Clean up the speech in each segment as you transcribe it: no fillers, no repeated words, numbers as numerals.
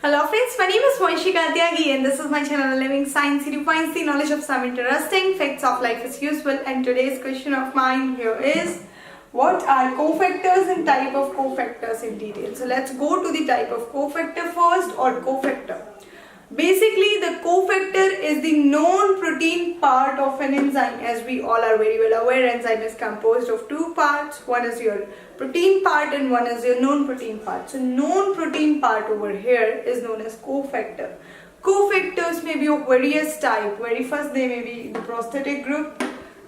Hello friends, my name is Moishika Tyagi and this is my channel Living Science. It defines the knowledge of some interesting facts of life is useful, and today's question of mine here is, what are cofactors and type of cofactors in detail? So let's go to the type of cofactor first, or cofactor. Basically, the cofactor is the non-protein part of an enzyme. As we all are very well aware, enzyme is composed of two parts. One is your protein part and one is your non-protein part. So non-protein part over here is known as cofactor. Cofactors may be of various type. Very first, they may be the prosthetic group,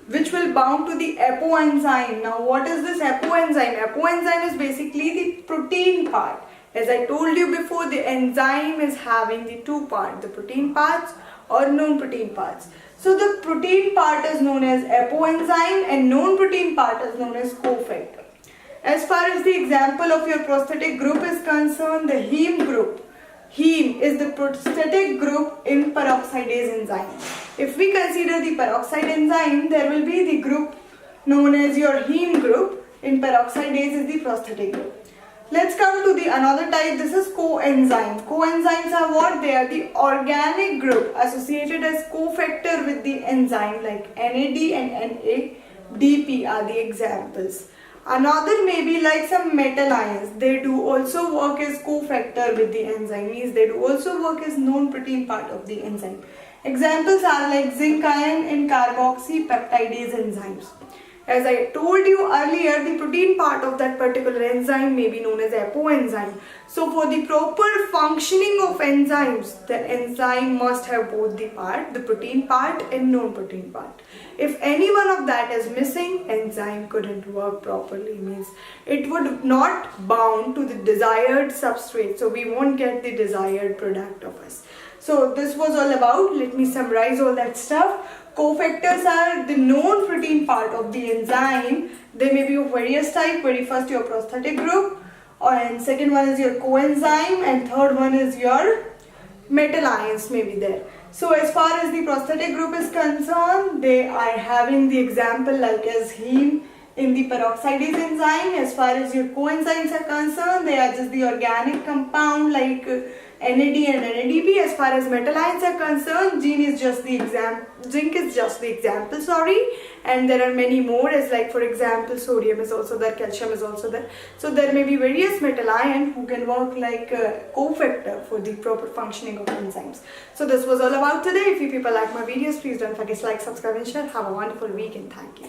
which will bound to the apoenzyme. Now what is this apoenzyme? Apoenzyme is basically the protein part. As I told you before, the enzyme is having the two parts, the protein parts or non-protein parts. So the protein part is known as apoenzyme and non-protein part is known as cofactor. As far as the example of your prosthetic group is concerned, the heme group. Heme is the prosthetic group in peroxidase enzyme. If we consider the peroxide enzyme, there will be the group known as your heme group. In peroxidase is the prosthetic group. Let's come to the another type. This is coenzyme. Coenzymes are what? They are the organic group associated as cofactor with the enzyme, like NAD and NADP are the examples. Another may be like some metal ions. They do also work as cofactor with the enzyme. Means they do also work as non-protein part of the enzyme. Examples are like zinc ion and carboxypeptidase enzymes. As I told you earlier, the protein part of that particular enzyme may be known as apoenzyme. So for the proper functioning of enzymes, the enzyme must have both the part, the protein part and non-protein part. If any one of that is missing, enzyme couldn't work properly. Means it would not bound to the desired substrate. So we won't get the desired product of us. So this was all about. Let me summarize all that stuff. Cofactors are the non-protein part of the enzyme. They may be of various type. Very first, your prosthetic group, and second one is your coenzyme, and third one is your metal ions may be there. So as far as the prosthetic group is concerned, they are having the example like as heme in the peroxidase enzyme. As far as your coenzymes are concerned, they are just the organic compound like NAD and NADP. As far as metal ions are concerned, zinc is just the example, and there are many more, as like for example sodium is also there, calcium is also there. So there may be various metal ions who can work like a cofactor for the proper functioning of enzymes. So this was all about today. If you people like my videos, please don't forget to like, subscribe and share. Have a wonderful weekend. Thank you.